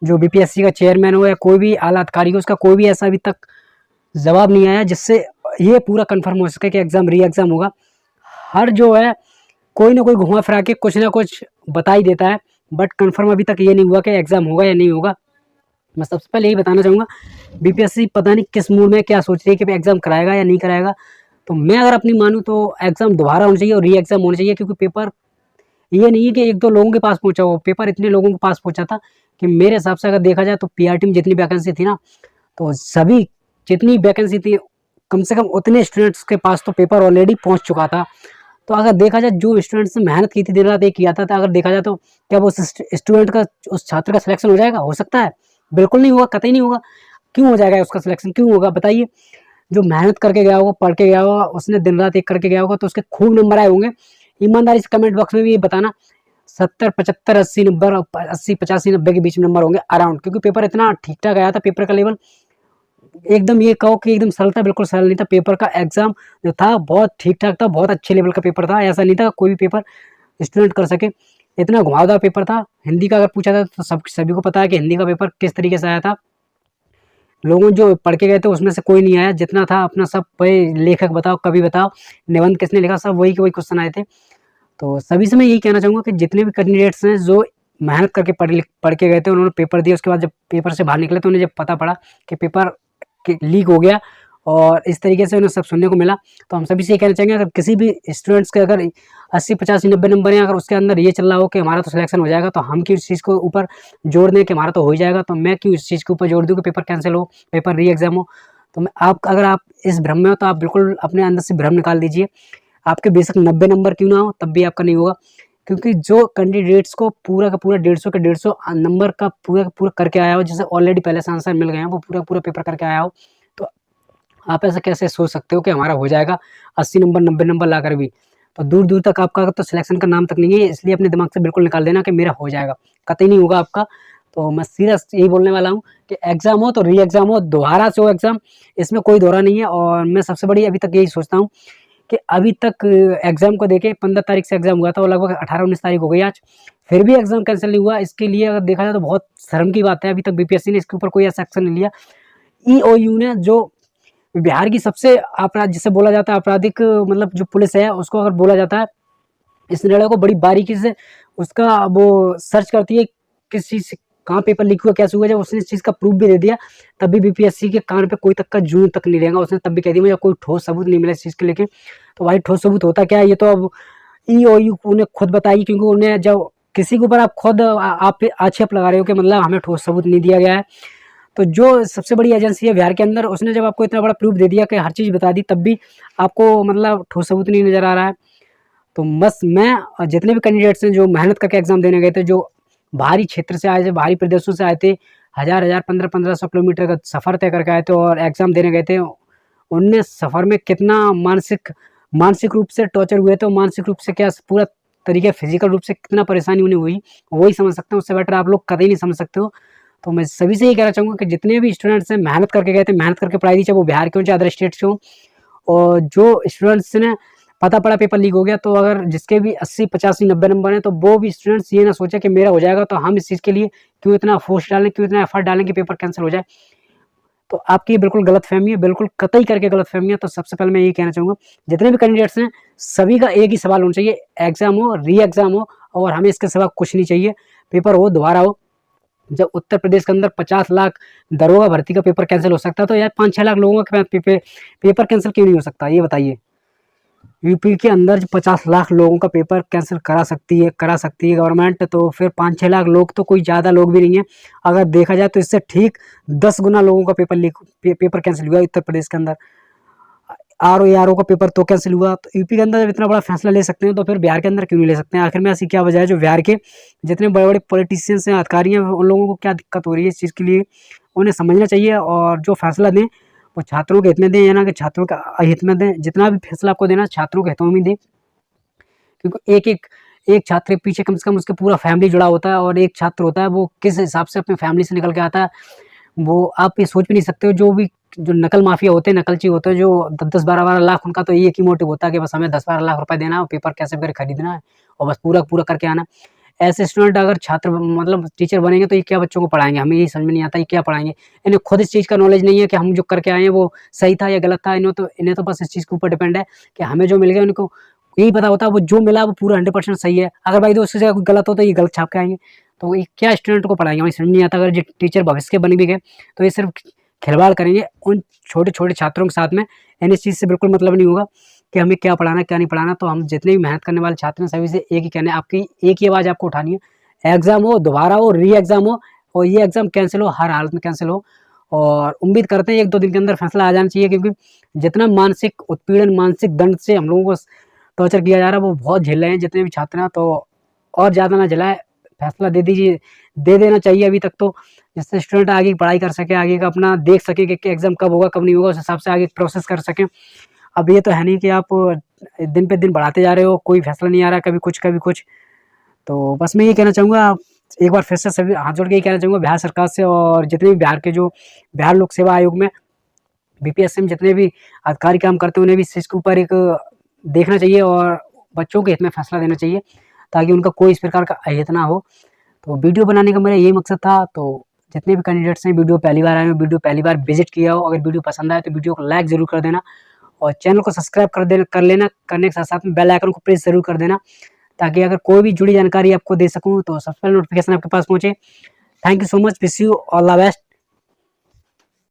जो बीपीएससी का चेयरमैन हो या कोई भी आला अधिकारी हो, उसका कोई भी ऐसा अभी तक जवाब नहीं आया जिससे ये पूरा कंफर्म हो सके कि एग्ज़ाम री एग्ज़ाम होगा। हर जो है कोई ना कोई घुमा फिरा के कुछ ना कुछ बता ही देता है, बट कंफर्म अभी तक ये नहीं हुआ कि एग्ज़ाम होगा या नहीं होगा। मैं सबसे पहले यही बताना चाहूँगा, बीपीएससी पता नहीं किस मूड में क्या सोच रही है कि भाई एग्ज़ाम कराएगा या नहीं कराएगा। तो मैं अगर अपनी मानूँ तो एग्ज़ाम दोबारा होना चाहिए और री एग्ज़ाम होना चाहिए, क्योंकि पेपर ये नहीं है कि 1-2 लोगों के पास पहुँचा हो, पेपर इतने लोगों के पास पहुँचा था कि मेरे हिसाब से अगर देखा जाए तो पीआरटी में जितनी वैकेंसी थी ना, तो सभी जितनी वैकेंसी थी कम से कम उतने स्टूडेंट्स के पास तो पेपर ऑलरेडी पहुँच चुका था। तो अगर देखा जाए जो स्टूडेंट्स ने मेहनत की थी, दिन रात एक किया था, तो अगर देखा जाए तो क्या वो स्टूडेंट का, उस छात्र का सिलेक्शन हो जाएगा? हो सकता है? बिल्कुल नहीं होगा, कतई नहीं होगा। क्यों हो जाएगा उसका सिलेक्शन, क्यों होगा बताइए? जो मेहनत करके गया होगा, पढ़ के गया होगा, उसने दिन रात एक करके गया होगा, तो उसके खूब नंबर आए होंगे। ईमानदारी से कमेंट बॉक्स में भी ये बताना 70, 75, 80 नंबर, 80, 85, 90 के बीच में नंबर होंगे अराउंड, क्योंकि पेपर इतना ठीक ठाक आया था। पेपर का लेवल एकदम, ये कहो कि एकदम सरल था, बिल्कुल सरल नहीं था। पेपर का एग्जाम जो था बहुत ठीक ठाक था, बहुत अच्छे लेवल का पेपर था। ऐसा नहीं था कोई भी पेपर स्टूडेंट कर सके, इतना घुमावदार पेपर था। हिंदी का अगर पूछा था तो सभी को पता है कि हिंदी का पेपर किस तरीके से आया था। लोगों जो पढ़ के गए थे उसमें से कोई नहीं आया, जितना था अपना सब लेखक बताओ, कवि बताओ, निबंध किसने लिखा, सब वही के वही क्वेश्चन आए थे। तो सभी से मैं यही कहना चाहूँगा कि जितने भी कैंडिडेट्स हैं जो मेहनत करके पढ़ के गए थे, उन्होंने पेपर दिया, उसके बाद जब पेपर से बाहर निकले तो उन्हें जब पता पड़ा कि पेपर लीक हो गया और इस तरीके से उन्हें सब सुनने को मिला, तो हम सभी से ये कहना चाहेंगे, अगर किसी भी स्टूडेंट्स के अगर 80, 85, 90 नंबर हैं, अगर उसके अंदर ये चल रहा हो कि हमारा तो सिलेक्शन हो जाएगा, तो हम क्यों इस चीज़ को ऊपर जोड़ दें कि हमारा तो हो ही जाएगा, तो मैं क्यों इस चीज़ के ऊपर जोड़ दूँ कि पेपर कैंसिल हो, पेपर री एग्ज़ाम हो। तो मैं अगर आप इस भ्रम में हो तो आप बिल्कुल अपने अंदर से भ्रम निकाल दीजिए। आपके बेशक 90 नंबर क्यों ना हो, तब भी आपका नहीं होगा, क्योंकि जो कैंडिडेट्स को पूरा का पूरा 150 के 150 नंबर का पूरा करके आया हो, जिसे ऑलरेडी पहले से आंसर मिल गए हैं, वो पूरा पेपर करके आया हो, तो आप ऐसा कैसे सोच सकते हो कि हमारा हो जाएगा 80 नंबर 90 नंबर लाकर भी। तो दूर दूर तक आपका तो सिलेक्शन का नाम तक नहीं है, इसलिए अपने दिमाग से बिल्कुल निकाल देना कि मेरा हो जाएगा, कतई नहीं होगा आपका। तो मैं सीधा यही बोलने वाला हूँ कि एग्ज़ाम हो तो री एग्ज़ाम हो, दोबारा से हो एग्ज़ाम, इसमें कोई दोहरा नहीं है। और मैं सबसे बड़ी अभी तक यही सोचता हूँ कि अभी तक एग्ज़ाम को देके 15 तारीख से एग्ज़ाम हुआ था और लगभग 18-19 तारीख हो गई आज, फिर भी एग्ज़ाम कैंसिल नहीं हुआ। इसके लिए अगर देखा जाए तो बहुत शर्म की बात है, अभी तक बीपीएससी ने इसके ऊपर कोई ऐसा एक्शन नहीं लिया। ईओयू ने, जो बिहार की सबसे अपराध जिसे बोला जाता है आपराधिक, मतलब जो पुलिस है उसको अगर बोला जाता है, इस निर्णय को बड़ी बारीकी से उसका वो सर्च करती है, किस चीज़ से कहाँ पेपर लीक हुआ, कैसे हुआ। जब उसने इस चीज़ का प्रूफ भी दे दिया, तब भी बीपीएससी के कान पे कोई तक का जूं तक नहीं लेगा। उसने तब भी कह दिया मुझे कोई ठोस सबूत नहीं मिला इस चीज़ के लेके। तो भाई ठोस सबूत होता क्या है, ये तो अब ईओयू उन्हें खुद बताएगी, क्योंकि उन्हें जब किसी के ऊपर आप खुद आप पे आक्षेप लगा रहे हो कि मतलब हमें ठोस सबूत नहीं दिया गया है, तो जो सबसे बड़ी एजेंसी है बिहार के अंदर, उसने जब आपको इतना बड़ा प्रूफ दे दिया कि हर चीज़ बता दी, तब भी आपको मतलब ठोस सबूत नहीं नज़र आ रहा है। तो बस मैं जितने भी कैंडिडेट्स हैं जो मेहनत करके एग्ज़ाम देने गए थे, जो बाहरी क्षेत्र से आए थे, बाहरी प्रदेशों से आए थे, हज़ार-हज़ार, 1500-1500 किलोमीटर का सफ़र तय करके आए थे और एग्ज़ाम देने गए थे, उनने सफ़र में कितना मानसिक मानसिक रूप से टॉर्चर हुए थे, मानसिक रूप से क्या पूरा तरीके फिज़िकल रूप से कितना परेशानी उन्हें हुई, वही समझ सकते हैं। उससे बेटर आप लोग कतई नहीं समझ सकते हो। तो मैं सभी से ये कहना चाहूँगा कि जितने भी स्टूडेंट्स हैं मेहनत करके गए थे, मेहनत करके पढ़ाई दी, चाहे वो बिहार के हों चाहे अदर स्टेट से हों, और जो स्टूडेंट्स ने पता पड़ा पेपर लीक हो गया, तो अगर जिसके भी 80, 85, 90 नंबर हैं, तो वो भी स्टूडेंट्स ये ना सोचे कि मेरा हो जाएगा, तो हम इस चीज़ के लिए क्यों इतना फोर्स डालें, क्यों इतना एफर्ट डालें कि पेपर कैंसिल हो जाए। तो आपकी बिल्कुल गलतफ़हमी है, बिल्कुल कतई करके गलतफ़हमी है। तो सबसे पहले मैं यही कहना चाहूँगा, जितने भी कैंडिडेट्स हैं, सभी का एक ही सवाल होना चाहिए, एग्ज़ाम हो, री एग्ज़ाम हो, और हमें इसके सिवा कुछ नहीं चाहिए। पेपर हो, दोबारा हो। जब उत्तर प्रदेश के अंदर 50 लाख दरोगा भर्ती का पेपर कैंसिल हो सकता है, तो यार 5-6 लाख लोगों का पेपर कैंसिल क्यों नहीं हो सकता, ये बताइए। यूपी के अंदर जो 50 लाख लोगों का पेपर कैंसिल करा सकती है गवर्नमेंट, तो फिर 5-6 लाख लोग तो कोई ज़्यादा लोग भी नहीं है। अगर देखा जाए तो इससे ठीक 10 गुना लोगों का पेपर कैंसिल हुआ उत्तर प्रदेश के अंदर। आरओ का पेपर तो कैंसिल हुआ, तो यूपी के अंदर जब इतना बड़ा फैसला ले सकते हैं, तो फिर बिहार के अंदर क्यों नहीं ले सकते हैं? आखिर में ऐसी क्या वजह है जो बिहार के जितने बड़े-बड़े पॉलिटिशियंस हैं, अधिकारी हैं, उन लोगों को क्या दिक्कत हो रही है इस चीज़ के लिए? उन्हें समझना चाहिए और जो फैसला दें वो छात्रों के हित में दें, या ना कि छात्रों के अहित में दें। जितना भी फैसला आपको देना है छात्रों के हितों में दें, क्योंकि एक छात्र के पीछे कम से कम उसका पूरा फैमिली जुड़ा होता है, और एक छात्र होता है वो किस हिसाब से अपनी फैमिली से निकल के आता है, वो आप ये सोच भी नहीं सकते हो। जो नकल माफिया होते हैं, नकलची होते हैं, जो 10-10, 12-12 लाख, उनका तो एक ही मोटिव होता है कि बस हमें 10-12 लाख रुपए देना है और पेपर कैसे भी करके खरीदना है और बस पूरा करके आना है। ऐसे स्टूडेंट अगर छात्र मतलब टीचर बनेंगे तो ये क्या बच्चों को पढ़ाएँगे? हमें ये समझ में नहीं आता ये क्या पढ़ाएँगे? इन्हें खुद इस चीज़ का नॉलेज नहीं है कि हम जो करके आए हैं वो सही था या गलत था। इन्हें तो बस इस चीज़ के ऊपर डिपेंड है कि हमें जो मिल गया उनको यही पता होता है वो जो मिला वो पूरा 100% सही है। अगर भाई दोस्त उससे जगह कोई गलत हो तो ये गलत छाप के आएँगे। तो ये क्या स्टूडेंट को पढ़ाएँगे? हमें समझ नहीं आता। अगर जो टीचर भविष्य के बन भी गए तो ये सिर्फ़ खिलवाड़ करेंगे उन छोटे-छोटे छात्रों के साथ में। इन्हें इस चीज़ से बिल्कुल मतलब नहीं होगा कि हमें क्या पढ़ाना है, क्या नहीं पढ़ाना। तो हम जितने भी मेहनत करने वाले छात्र हैं सभी से एक ही कहना है, आपकी एक ही आवाज़ आपको उठानी है। एग्ज़ाम हो, दोबारा हो, री एग्ज़ाम हो और ये एग्ज़ाम कैंसल हो, हर हालत में कैंसल हो। और उम्मीद करते हैं 1-2 दिन के अंदर फैसला आ जाना चाहिए, क्योंकि जितना मानसिक उत्पीड़न, मानसिक दंड से हम लोगों को टॉर्चर किया जा रहा है वो बहुत झेल रहे हैं जितने भी छात्र हैं। तो और ज़्यादा ना झेलाएँ, फैसला दे दीजिए, दे देना चाहिए अभी तक तो, जिससे स्टूडेंट आगे की पढ़ाई कर सके, आगे का अपना देख सके कि एग्ज़ाम कब होगा, कब नहीं होगा, उस हिसाब से आगे प्रोसेस कर सकें। अब ये तो है नहीं कि आप दिन पे दिन बढ़ाते जा रहे हो, कोई फैसला नहीं आ रहा, कभी कुछ, कभी कुछ। तो बस मैं ये कहना चाहूँगा, एक बार फिर से सभी हाथ जोड़ के ये कहना चाहूँगा बिहार सरकार से और जितने भी बिहार के जो बिहार लोक सेवा आयोग में बीपीएससी में जितने भी अधिकारी काम करते हैं उन्हें भी इस चीज़ के ऊपर एक देखना चाहिए और बच्चों के हित में फैसला देना चाहिए, ताकि उनका कोई इस प्रकार का अहित ना हो। तो वीडियो बनाने का मेरा यही मकसद था। तो जितने भी कैंडिडेट्स हैं वीडियो पहली बार आए हो, वीडियो पहली बार विजिट किया हो, अगर वीडियो पसंद आए तो वीडियो को लाइक ज़रूर कर देना और चैनल को सब्सक्राइब कर लेना, करने के साथ-साथ में बेल आइकन को प्रेस ज़रूर कर देना, ताकि अगर कोई भी जुड़ी जानकारी आपको दे सकूँ तो सबसे पहले नोटिफ़िकेशन आपके पास पहुँचे। Thank you so much, wish you all the best.